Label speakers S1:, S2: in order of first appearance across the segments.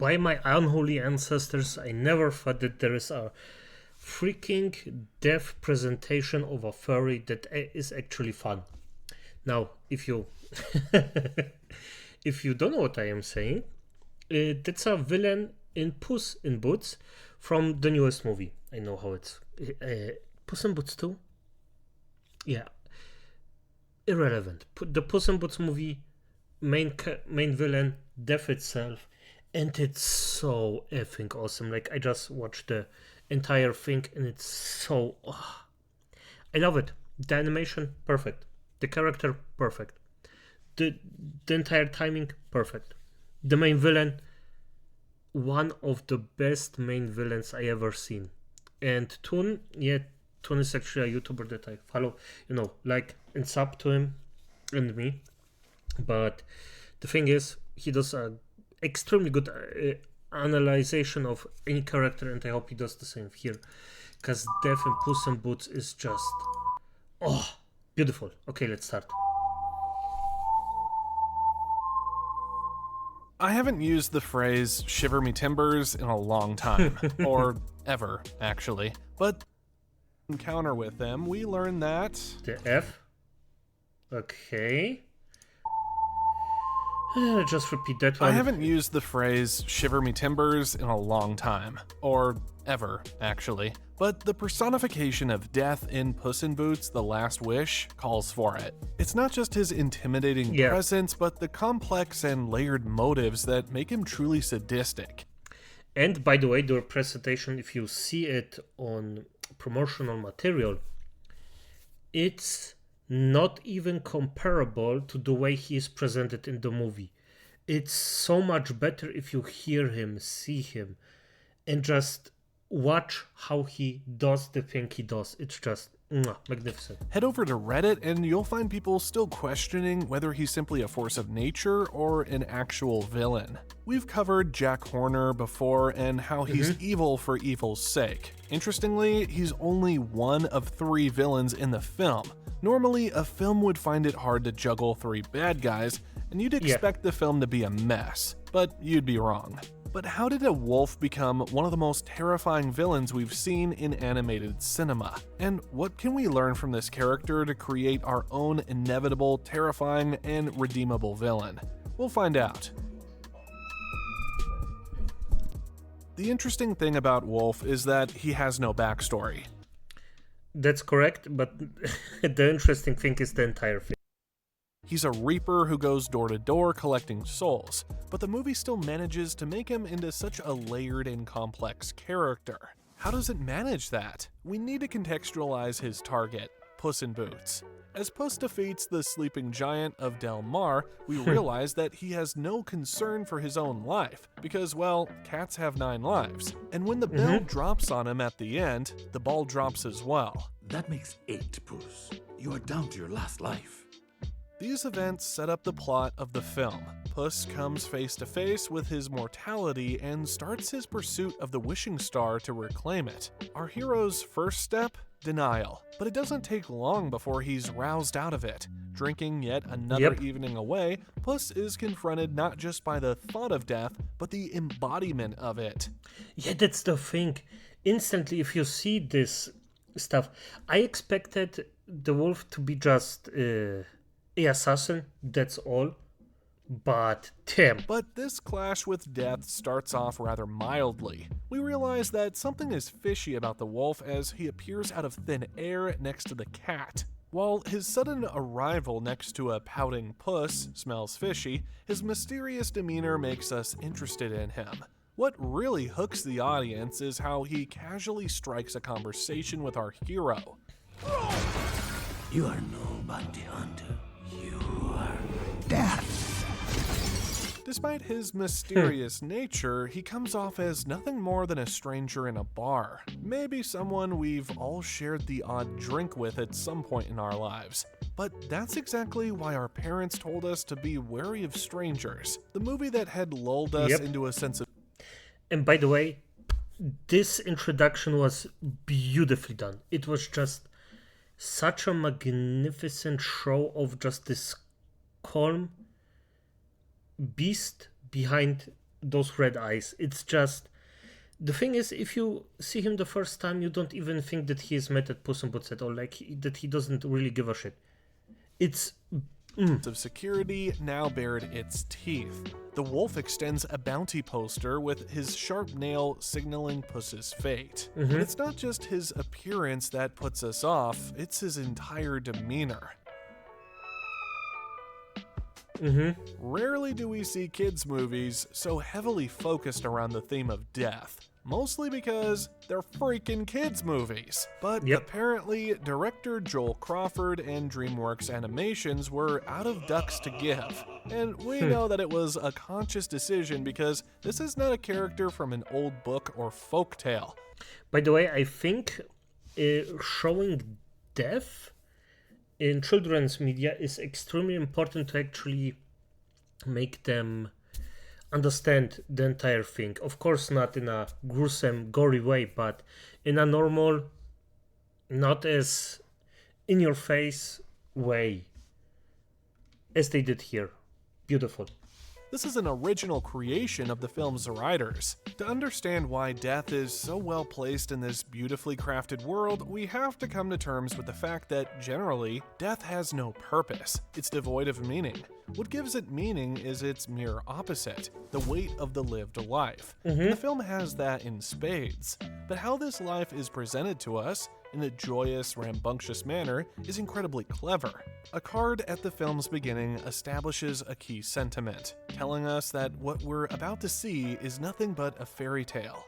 S1: by my unholy ancestors, I never thought that there is a freaking deaf presentation of a furry that is actually fun. Now, if you if you don't know what I am saying, that's a villain in Puss in Boots from the newest movie. I know how it's Puss in Boots 2? Yeah, irrelevant. The Puss in Boots movie, main villain, death itself, and it's so effing awesome. Like, I just watched the entire thing, and it's so... I love it. The animation, perfect. The character, perfect. The, the entire timing, perfect. The main villain, one of the best main villains I ever seen. And Toon, yeah, Toon is actually a YouTuber that I follow, like and sub to him and me. But the thing is, he does a extremely good analyzation of any character, and I hope he does the same here. Because Death in Puss in Boots is just... oh, beautiful. Okay, let's start.
S2: I haven't used the phrase shiver me timbers in a long time, or ever, actually. But encounter with them, we learn that...
S1: The F? Okay. Just repeat that one.
S2: I haven't used the phrase shiver me timbers in a long time, or ever, actually. But the personification of death in Puss in Boots: The Last Wish calls for it. It's not just his intimidating presence, but the complex and layered motives that make him truly sadistic.
S1: And by the way, the presentation, if you see it on promotional material, it's not even comparable to the way he is presented in the movie. It's so much better if you hear him, see him, and just watch how he does the thing he does. It's just magnificent.
S2: Head over to Reddit and you'll find people still questioning whether he's simply a force of nature or an actual villain. We've covered Jack Horner before and how he's evil for evil's sake. Interestingly, he's only one of 3 villains in the film. Normally, a film would find it hard to juggle 3 bad guys, and you'd expect the film to be a mess, but you'd be wrong. But how did a wolf become one of the most terrifying villains we've seen in animated cinema? And what can we learn from this character to create our own inevitable, terrifying, and redeemable villain? We'll find out. The interesting thing about Wolf is that he has no backstory.
S1: That's correct, but the interesting thing is the entire thing.
S2: He's a reaper who goes door to door collecting souls, but the movie still manages to make him into such a layered and complex character. How does it manage that? We need to contextualize his target, Puss in Boots. As Puss defeats the sleeping giant of Del Mar, we realize that he has no concern for his own life, because, well, cats have 9 lives. And when the bell drops on him at the end, the ball drops as well.
S3: That makes 8, Puss. You are down to your last life.
S2: These events set up the plot of the film. Puss comes face to face with his mortality and starts his pursuit of the wishing star to reclaim it. Our hero's first step? Denial. But it doesn't take long before he's roused out of it. Drinking yet another evening away, Puss is confronted not just by the thought of death, but the embodiment of it.
S1: Yeah, that's the thing. Instantly, if you see this stuff, I expected the wolf to be just a assassin, that's all. But damn.
S2: But this clash with death starts off rather mildly. We realize that something is fishy about the wolf as he appears out of thin air next to the cat. While his sudden arrival next to a pouting puss smells fishy, his mysterious demeanor makes us interested in him. What really hooks the audience is how he casually strikes a conversation with our hero.
S3: You are no bounty hunter. You are death.
S2: Despite his mysterious nature, he comes off as nothing more than a stranger in a bar. Maybe someone we've all shared the odd drink with at some point in our lives. But that's exactly why our parents told us to be wary of strangers. The movie that had lulled us into a sense of...
S1: And by the way, this introduction was beautifully done. It was just such a magnificent show of just this calm beast behind those red eyes. It's just the thing is, if you see him the first time, you don't even think that he is mad at Puss in Boots at all, like that he doesn't really give a shit. It's
S2: of security now bared its teeth. The wolf extends a bounty poster with his sharp nail signaling Puss's fate. But it's not just his appearance that puts us off, it's his entire demeanor. Rarely do we see kids' movies so heavily focused around the theme of death. Mostly because they're freaking kids' movies. But apparently, director Joel Crawford and DreamWorks Animations were out of ducks to give. And we know that it was a conscious decision because this is not a character from an old book or folktale.
S1: By the way, I think showing death in children's media is extremely important to actually make them understand the entire thing. Of course, not in a gruesome, gory way, but in a normal, not as in-your-face way as they did here. Beautiful.
S2: This is an original creation of the film's writers. To understand why death is so well placed in this beautifully crafted world, we have to come to terms with the fact that, generally, death has no purpose. It's devoid of meaning. What gives it meaning is its mere opposite, the weight of the lived life. And the film has that in spades. But how this life is presented to us, in a joyous, rambunctious manner, is incredibly clever. A card at the film's beginning establishes a key sentiment, telling us that what we're about to see is nothing but a fairy tale.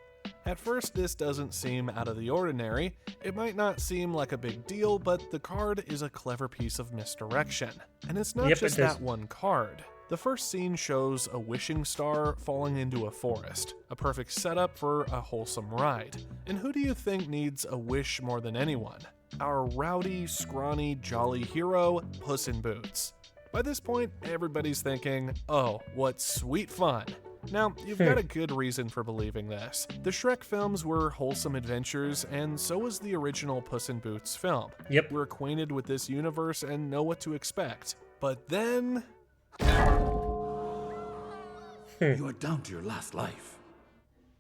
S2: At first, this doesn't seem out of the ordinary. It might not seem like a big deal, but the card is a clever piece of misdirection. And it's not just that one card. The first scene shows a wishing star falling into a forest, a perfect setup for a wholesome ride. And who do you think needs a wish more than anyone? Our rowdy, scrawny, jolly hero, Puss in Boots. By this point, everybody's thinking, oh, what sweet fun. Now, you've got a good reason for believing this. The Shrek films were wholesome adventures, and so was the original Puss in Boots film. We're acquainted with this universe and know what to expect. But then...
S3: You are down to your last life.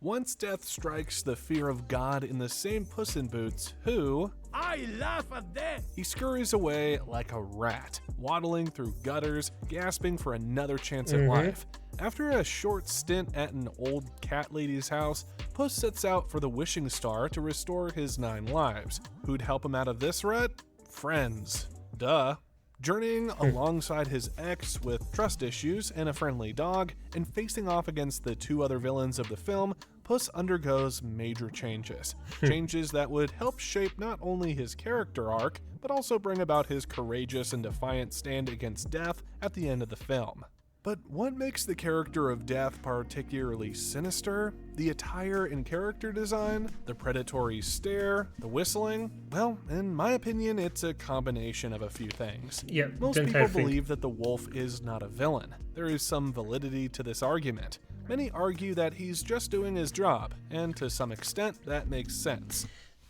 S2: Once death strikes the fear of God in the same Puss in Boots, who... I laugh at death! He scurries away like a rat, waddling through gutters, gasping for another chance at life. After a short stint at an old cat lady's house, Puss sets out for the wishing star to restore his 9 lives. Who'd help him out of this rut? Friends. Duh. Journeying alongside his ex with trust issues and a friendly dog, and facing off against the 2 other villains of the film, Puss undergoes major changes. Changes that would help shape not only his character arc, but also bring about his courageous and defiant stand against death at the end of the film. But what makes the character of Death particularly sinister? The attire and character design? The predatory stare? The whistling? Well, in my opinion, it's a combination of a few things. Most people believe that the wolf is not a villain. There is some validity to this argument. Many argue that he's just doing his job, and to some extent, that makes sense.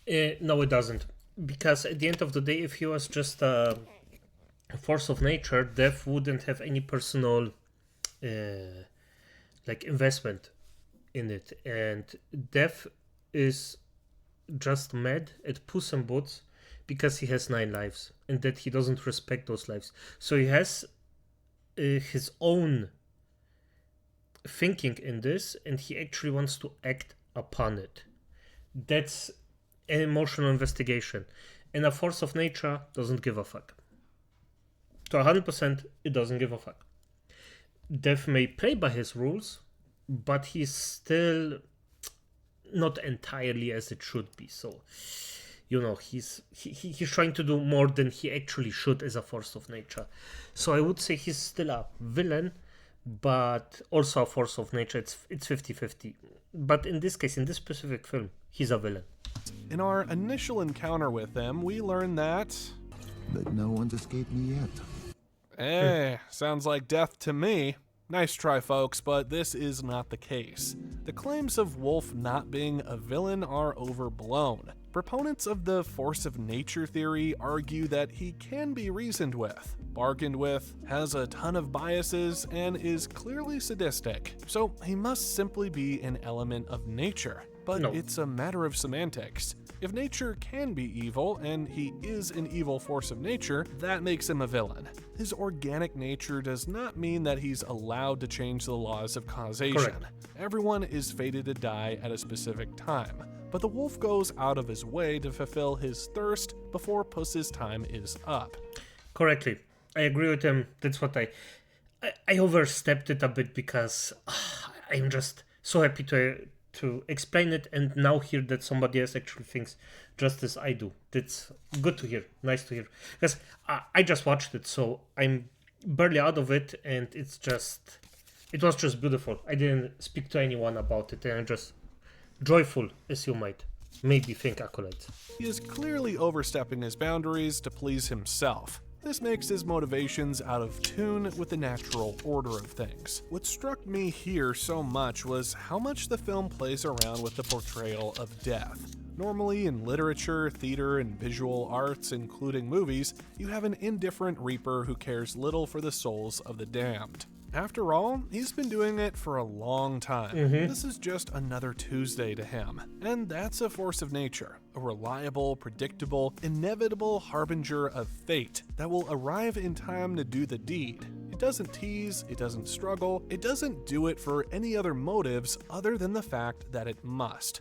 S1: No, it doesn't. Because at the end of the day, if he was just a force of nature, Death wouldn't have any personal investment in it, and Death is just mad at Puss in Boots because he has 9 lives and that he doesn't respect those lives. So he has his own thinking in this, and he actually wants to act upon it. That's an emotional investigation, and a force of nature doesn't give a fuck. To 100%, it doesn't give a fuck. Death may play by his rules, but he's still not entirely as it should be. So, you know, he's trying to do more than he actually should as a force of nature. So I would say he's still a villain, but also a force of nature. It's 50-50. But in this case, in this specific film, he's a villain.
S2: In our initial encounter with him, we learn that...
S3: But no one's escaped me yet.
S2: Sounds like death to me. Nice try, folks, but this is not the case. The claims of Wolf not being a villain are overblown. Proponents of the force of nature theory argue that he can be reasoned with, bargained with, has a ton of biases, and is clearly sadistic. So he must simply be an element of nature. But
S1: No.
S2: it's a matter of semantics. If nature can be evil, and he is an evil force of nature, that makes him a villain. His organic nature does not mean that he's allowed to change the laws of causation.
S1: Correct.
S2: Everyone is fated to die at a specific time, but the wolf goes out of his way to fulfill his thirst before Puss's time is up.
S1: Correctly. I agree with him. That's what I overstepped it a bit because I'm just so happy to explain it and now hear that somebody else actually thinks just as I do. That's good to hear. Nice to hear. Because I just watched it, so I'm barely out of it, and it was just beautiful. I didn't speak to anyone about it, and I'm just joyful, as you might maybe think accolades.
S2: He is clearly overstepping his boundaries to please himself. This makes his motivations out of tune with the natural order of things. What struck me here so much was how much the film plays around with the portrayal of death. Normally in literature, theater, and visual arts, including movies, you have an indifferent reaper who cares little for the souls of the damned. After all, he's been doing it for a long time. This is just another Tuesday to him. And that's a force of nature, a reliable, predictable, inevitable harbinger of fate that will arrive in time to do the deed. It doesn't tease, it doesn't struggle, it doesn't do it for any other motives other than the fact that it must.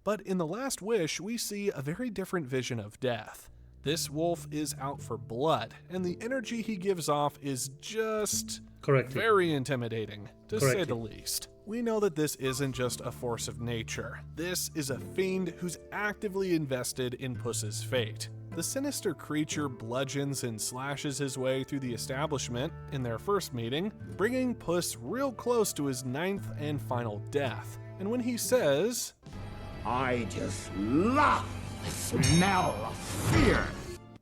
S2: But in The Last Wish, we see a very different vision of death. This wolf is out for blood, and the energy he gives off is just
S1: Correctly.
S2: very intimidating, to say
S1: Correctly.
S2: the least. We know that this isn't just a force of nature. This is a fiend who's actively invested in Puss's fate. The sinister creature bludgeons and slashes his way through the establishment in their first meeting, bringing Puss real close to his 9th and final death. And when he says,
S3: I just love the smell of fear.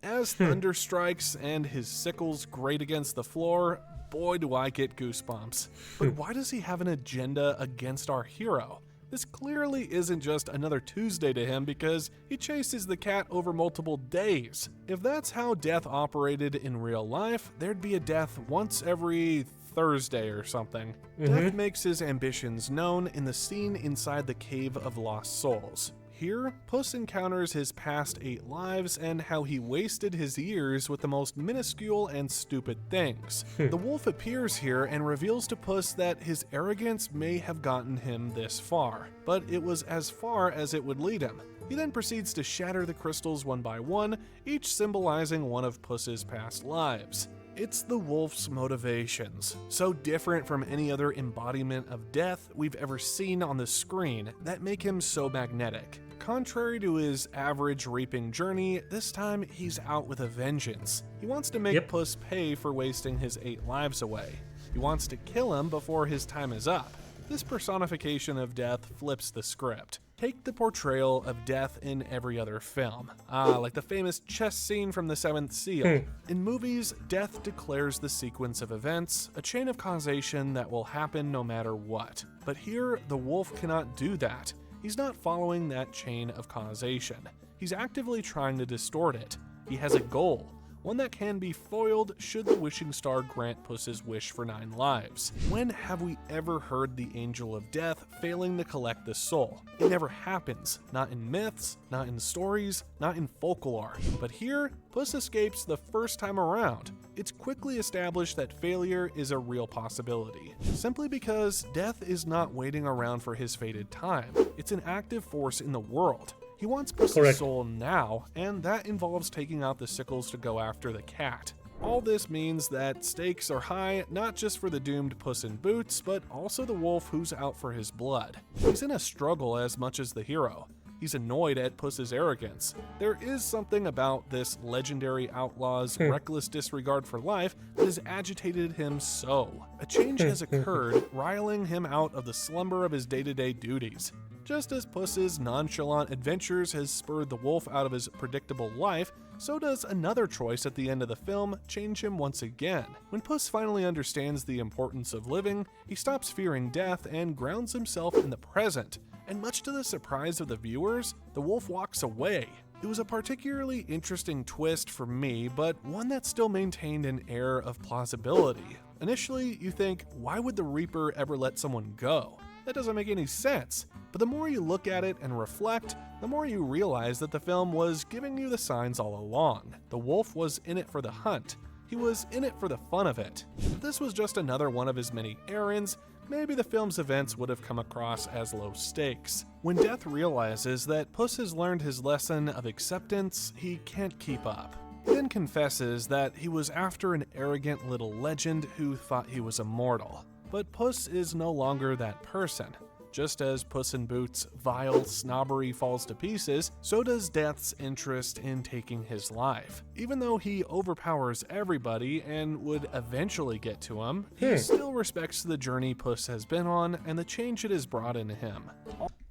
S2: as thunder strikes and his sickles grate against the floor, boy do I get goosebumps. But why does he have an agenda against our hero? This clearly isn't just another Tuesday to him because he chases the cat over multiple days. If that's how death operated in real life, there'd be a death once every Thursday or something. Death makes his ambitions known in the scene inside the Cave of Lost Souls. Here, Puss encounters his past 8 lives and how he wasted his years with the most minuscule and stupid things. The wolf appears here and reveals to Puss that his arrogance may have gotten him this far, but it was as far as it would lead him. He then proceeds to shatter the crystals one by one, each symbolizing one of Puss's past lives. It's the wolf's motivations, so different from any other embodiment of death we've ever seen on the screen, that make him so magnetic. Contrary to his average reaping journey, this time he's out with a vengeance. He wants to make Puss pay for wasting his 8 lives away. He wants to kill him before his time is up. This personification of death flips the script. Take the portrayal of death in every other film. Like the famous chess scene from The Seventh Seal. In movies, death declares the sequence of events, a chain of causation that will happen no matter what. But here, the wolf cannot do that. He's not following that chain of causation. He's actively trying to distort it. He has a goal, one that can be foiled should the wishing star grant Puss's wish for 9 lives. When have we ever heard the angel of death failing to collect the soul? It never happens, not in myths, not in stories, not in folklore. But here, Puss escapes the first time around. It's quickly established that failure is a real possibility, simply because death is not waiting around for his fated time. It's an active force in the world. He wants Puss's soul now, and that involves taking out the sickles to go after the cat. All this means that stakes are high, not just for the doomed Puss in Boots, but also the wolf who's out for his blood. He's in a struggle as much as the hero. He's annoyed at Puss's arrogance. There is something about this legendary outlaw's reckless disregard for life that has agitated him so. A change has occurred, riling him out of the slumber of his day-to-day duties. Just as Puss's nonchalant adventures has spurred the wolf out of his predictable life, so does another choice at the end of the film change him once again. When Puss finally understands the importance of living, he stops fearing death and grounds himself in the present, and much to the surprise of the viewers, the wolf walks away. It was a particularly interesting twist for me, but one that still maintained an air of plausibility. Initially, you think, why would the Reaper ever let someone go? That doesn't make any sense. But the more you look at it and reflect, the more you realize that the film was giving you the signs all along. The wolf was in it for the hunt. He was in it for the fun of it. If this was just another one of his many errands, maybe the film's events would have come across as low stakes. When Death realizes that Puss has learned his lesson of acceptance, he can't keep up. He then confesses that he was after an arrogant little legend who thought he was immortal. But Puss is no longer that person. Just as Puss in Boots' vile snobbery falls to pieces, so does Death's interest in taking his life. Even though he overpowers everybody and would eventually get to him, he still respects the journey Puss has been on and the change it has brought in him.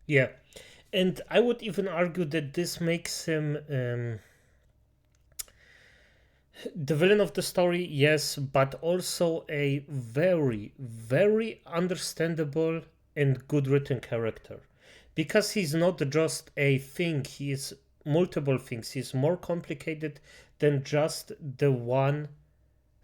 S1: Yeah, and I would even argue that this makes him the villain of the story, yes, but also a very, very understandable and good written character, because he's not just a thing, he is multiple things. He's more complicated than just the one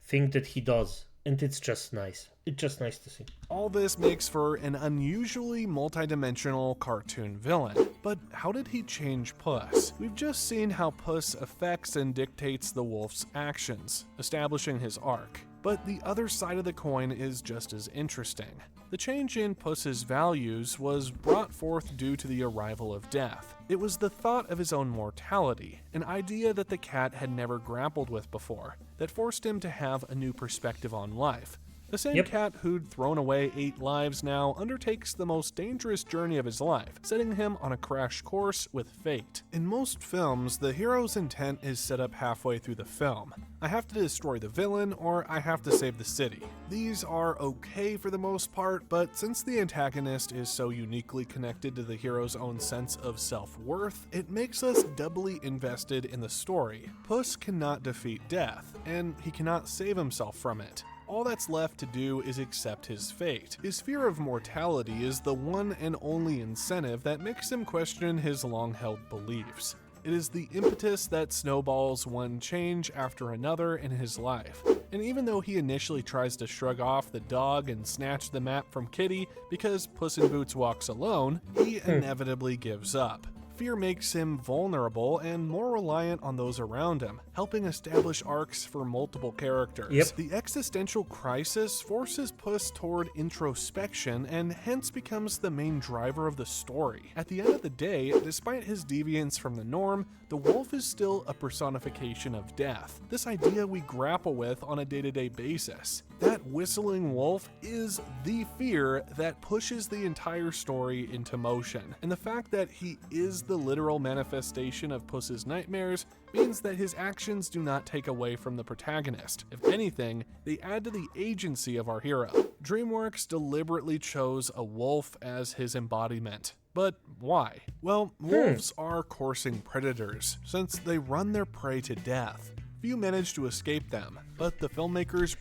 S1: thing that he does, and it's just nice. It's just nice to see.
S2: All this makes for an unusually multidimensional cartoon villain. But how did he change Puss? We've just seen how Puss affects and dictates the wolf's actions, establishing his arc. But the other side of the coin is just as interesting. The change in Puss's values was brought forth due to the arrival of Death. It was the thought of his own mortality, an idea that the cat had never grappled with before, that forced him to have a new perspective on life. The same cat who'd thrown away 8 lives now undertakes the most dangerous journey of his life, setting him on a crash course with fate. In most films, the hero's intent is set up halfway through the film. I have to destroy the villain, or I have to save the city. These are okay for the most part, but since the antagonist is so uniquely connected to the hero's own sense of self-worth, it makes us doubly invested in the story. Puss cannot defeat Death, and he cannot save himself from it. All that's left to do is accept his fate. His fear of mortality is the one and only incentive that makes him question his long-held beliefs. It is the impetus that snowballs one change after another in his life. And even though he initially tries to shrug off the dog and snatch the map from Kitty because Puss in Boots walks alone, he inevitably gives up. Fear makes him vulnerable and more reliant on those around him, helping establish arcs for multiple characters. The existential crisis forces Puss toward introspection and hence becomes the main driver of the story. At the end of the day, despite his deviance from the norm, the wolf is still a personification of death, this idea we grapple with on a day-to-day basis. That whistling wolf is the fear that pushes the entire story into motion, and the fact that he is the literal manifestation of Puss's nightmares means that his actions do not take away from the protagonist. If anything, they add to the agency of our hero. DreamWorks deliberately chose a wolf as his embodiment. But why? Well, wolves are coursing predators, since they run their prey to death. Few manage to escape them, but the filmmakers...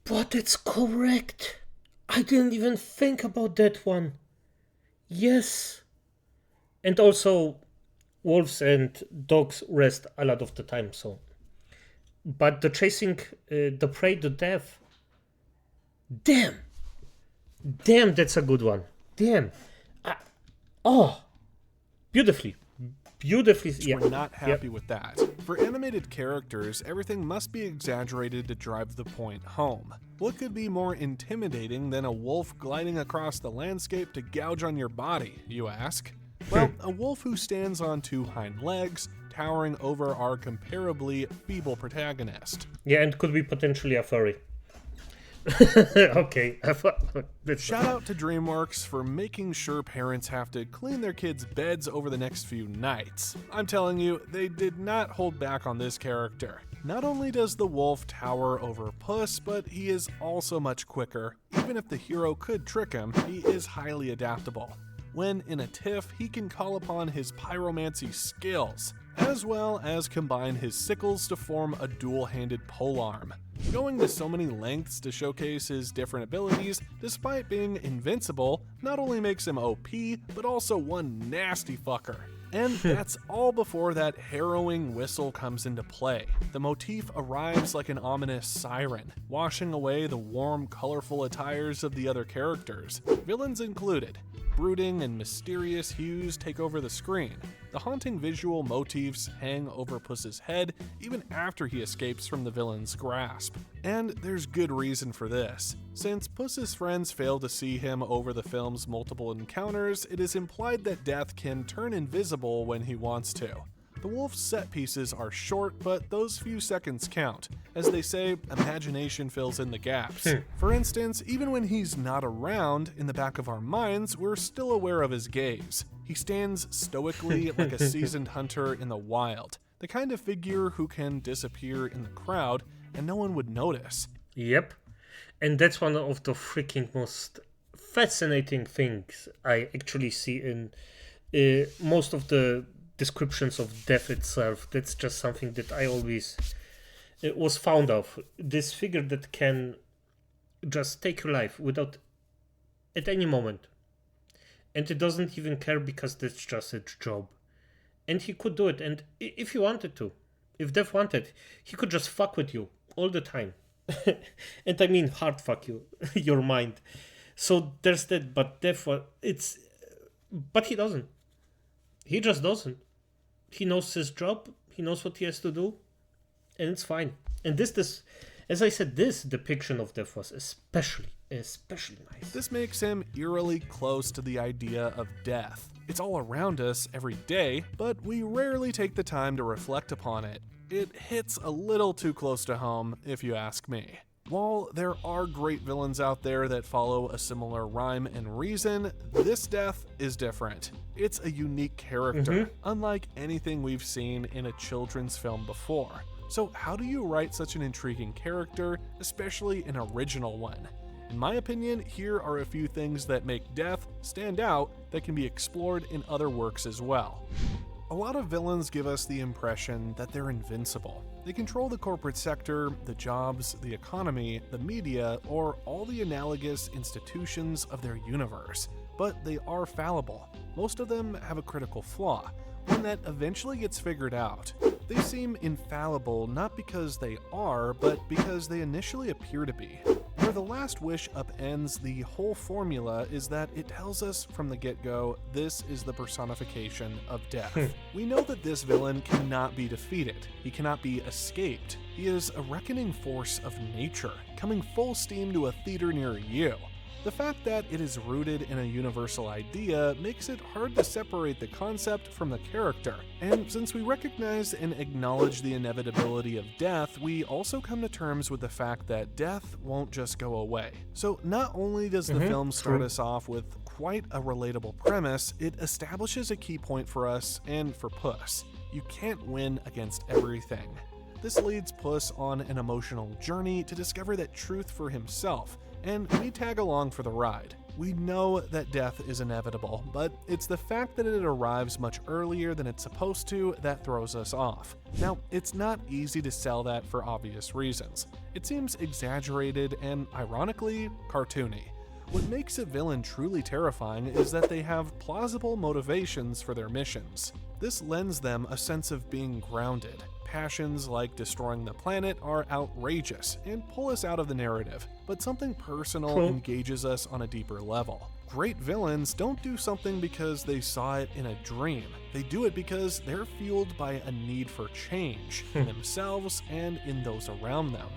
S1: But it's correct. I didn't even think about that one. Yes. And also, wolves and dogs rest a lot of the time, so. But the chasing the prey to death. Damn, that's a good one. Damn. Beautifully.
S2: We're not happy with that. For animated characters, everything must be exaggerated to drive the point home. What could be more intimidating than a wolf gliding across the landscape to gouge on your body, you ask? Well, a wolf who stands on 2 hind legs, towering over our comparably feeble protagonist.
S1: Yeah, and could be potentially a furry. Okay.
S2: Shout out to DreamWorks for making sure parents have to clean their kids' beds over the next few nights. I'm telling you, they did not hold back on this character. Not only does the wolf tower over Puss, but he is also much quicker. Even if the hero could trick him, he is highly adaptable. When in a tiff, he can call upon his pyromancy skills, as well as combine his sickles to form a dual-handed polearm. Going to so many lengths to showcase his different abilities, despite being invincible, not only makes him OP, but also one nasty fucker. And that's all before that harrowing whistle comes into play. The motif arrives like an ominous siren, washing away the warm, colorful attires of the other characters, villains included. Brooding and mysterious hues take over the screen. The haunting visual motifs hang over Puss's head even after he escapes from the villain's grasp. And there's good reason for this. Since Puss's friends fail to see him over the film's multiple encounters, it is implied that Death can turn invisible when he wants to. The wolf's set pieces are short, but those few seconds count. As they say, imagination fills in the gaps. For instance, even when he's not around, in the back of our minds, we're still aware of his gaze. He stands stoically like a seasoned hunter in the wild, the kind of figure who can disappear in the crowd and no one would notice.
S1: Yep. And that's one of the freaking most fascinating things I actually see in most of the descriptions of death itself. That's just something that I always was fond of. This figure that can just take your life without at any moment. And it doesn't even care because that's just its job. And he could do it. And if he wanted to, if Death wanted, he could just fuck with you all the time. And I mean hard fuck you, your mind. So there's that, but Death, but he doesn't. He just doesn't. He knows his job, he knows what he has to do, and it's fine. And this, as I said, this depiction of Death was especially nice.
S2: This makes him eerily close to the idea of death. It's all around us every day, but we rarely take the time to reflect upon it. It hits a little too close to home, if you ask me. While there are great villains out there that follow a similar rhyme and reason, this Death is different. It's a unique character, unlike anything we've seen in a children's film before. So how do you write such an intriguing character, especially an original one? In my opinion, here are a few things that make Death stand out that can be explored in other works as well. A lot of villains give us the impression that they're invincible. They control the corporate sector, the jobs, the economy, the media, or all the analogous institutions of their universe. But they are fallible. Most of them have a critical flaw, one that eventually gets figured out. They seem infallible not because they are, but because they initially appear to be. Where The Last Wish upends the whole formula is that it tells us from the get-go, this is the personification of death. We know that this villain cannot be defeated. He cannot be escaped. He is a reckoning force of nature, coming full steam to a theater near you. The fact that it is rooted in a universal idea makes it hard to separate the concept from the character, and since we recognize and acknowledge the inevitability of death, we also come to terms with the fact that death won't just go away. So not only does the film start us off with quite a relatable premise, it establishes a key point for us and for Puss. You can't win against everything. This leads Puss on an emotional journey to discover that truth for himself, and we tag along for the ride. We know that death is inevitable, but it's the fact that it arrives much earlier than it's supposed to that throws us off. Now, it's not easy to sell that for obvious reasons. It seems exaggerated and, ironically, cartoony. What makes a villain truly terrifying is that they have plausible motivations for their missions. This lends them a sense of being grounded. Passions like destroying the planet are outrageous and pull us out of the narrative, but something personal engages us on a deeper level. Great villains don't do something because they saw it in a dream. They do it because they're fueled by a need for change in themselves and in those around them.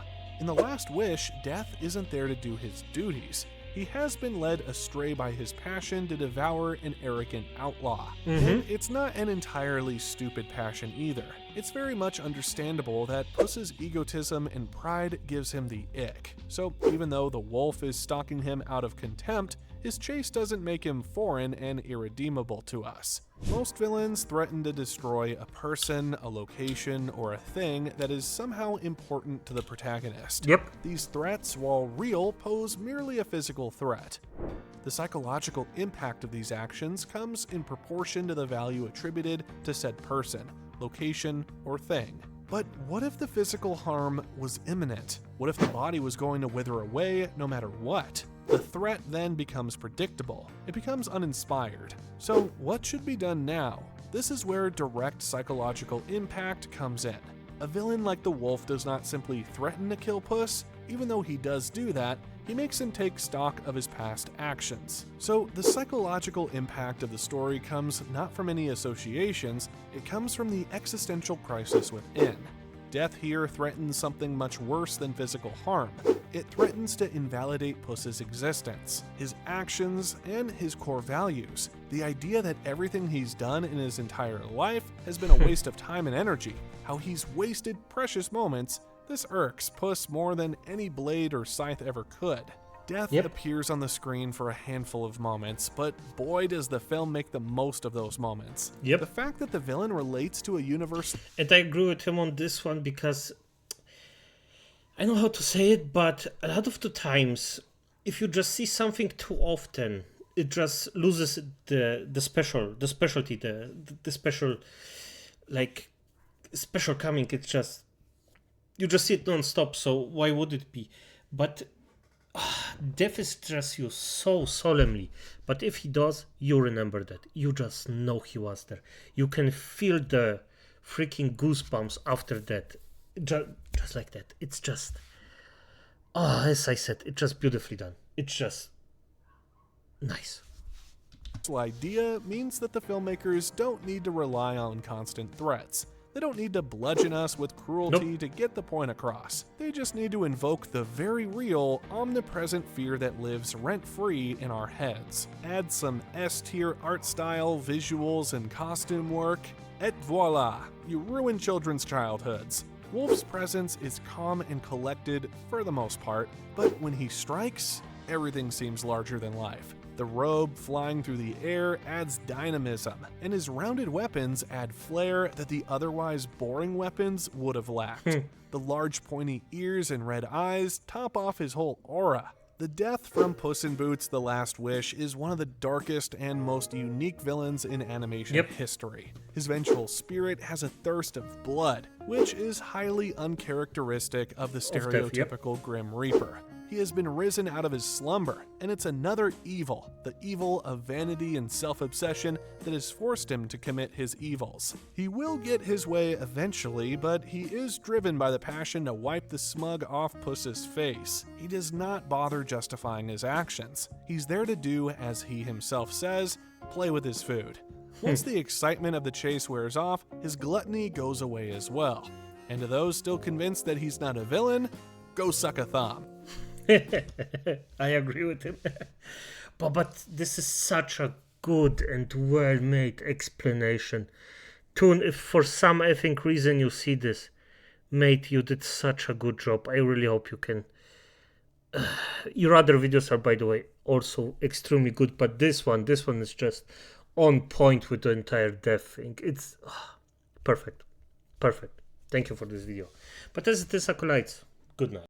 S2: In The Last Wish, Death isn't there to do his duties. He has been led astray by his passion to devour an arrogant outlaw. And it's not an entirely stupid passion either. It's very much understandable that Puss's egotism and pride gives him the ick. So even though the wolf is stalking him out of contempt, his chase doesn't make him foreign and irredeemable to us. Most villains threaten to destroy a person, a location, or a thing that is somehow important to the protagonist. These threats, while real, pose merely a physical threat. The psychological impact of these actions comes in proportion to the value attributed to said person, location, or thing. But what if the physical harm was imminent? What if the body was going to wither away no matter what? The threat then becomes predictable. It becomes uninspired. So what should be done now? This is where direct psychological impact comes in. A villain like the wolf does not simply threaten to kill Puss. Even though he does do that, he makes him take stock of his past actions. So the psychological impact of the story comes not from any associations, it comes from the existential crisis within. Death here threatens something much worse than physical harm. It threatens to invalidate Puss's existence, his actions, and his core values. The idea that everything he's done in his entire life has been a waste of time and energy, how he's wasted precious moments. This irks Puss more than any blade or scythe ever could. Death appears on the screen for a handful of moments, but boy does the film make the most of those moments.
S1: Yep.
S2: The fact that the villain relates to a universe...
S1: And I agree with him on this one because I know how to say it, but a lot of the times, if you just see something too often, it just loses the specialty, the special, like, special coming. It's just, you just see it non-stop, so why would it be? But death is just used so solemnly, but if he does, you remember that. You just know he was there. You can feel the freaking goosebumps after that. Just like that. It's just, as I said, it's just beautifully done. It's just nice.
S2: This idea means that the filmmakers don't need to rely on constant threats. They don't need to bludgeon us with cruelty to get the point across. They just need to invoke the very real, omnipresent fear that lives rent-free in our heads. Add some S-tier art style, visuals, and costume work, et voila! You ruin children's childhoods. Wolf's presence is calm and collected for the most part, but when he strikes, everything seems larger than life. The robe flying through the air adds dynamism, and his rounded weapons add flair that the otherwise boring weapons would have lacked. The large pointy ears and red eyes top off his whole aura. The death from Puss in Boots: The Last Wish is one of the darkest and most unique villains in animation history. His vengeful spirit has a thirst of blood, which is highly uncharacteristic of the stereotypical Grim Reaper. He has been risen out of his slumber, and it's another evil, the evil of vanity and self-obsession that has forced him to commit his evils. He will get his way eventually, but he is driven by the passion to wipe the smug off Puss's face. He does not bother justifying his actions. He's there to do, as he himself says, play with his food. Once the excitement of the chase wears off, his gluttony goes away as well. And to those still convinced that he's not a villain, go suck a thumb.
S1: I agree with him. but this is such a good and well-made explanation. Toon, if for some effing reason you see this, mate, you did such a good job. I really hope you can. Your other videos are, by the way, also extremely good, but this one is just on point with the entire death thing. It's perfect. Thank you for this video. But as it is, acolytes, good night.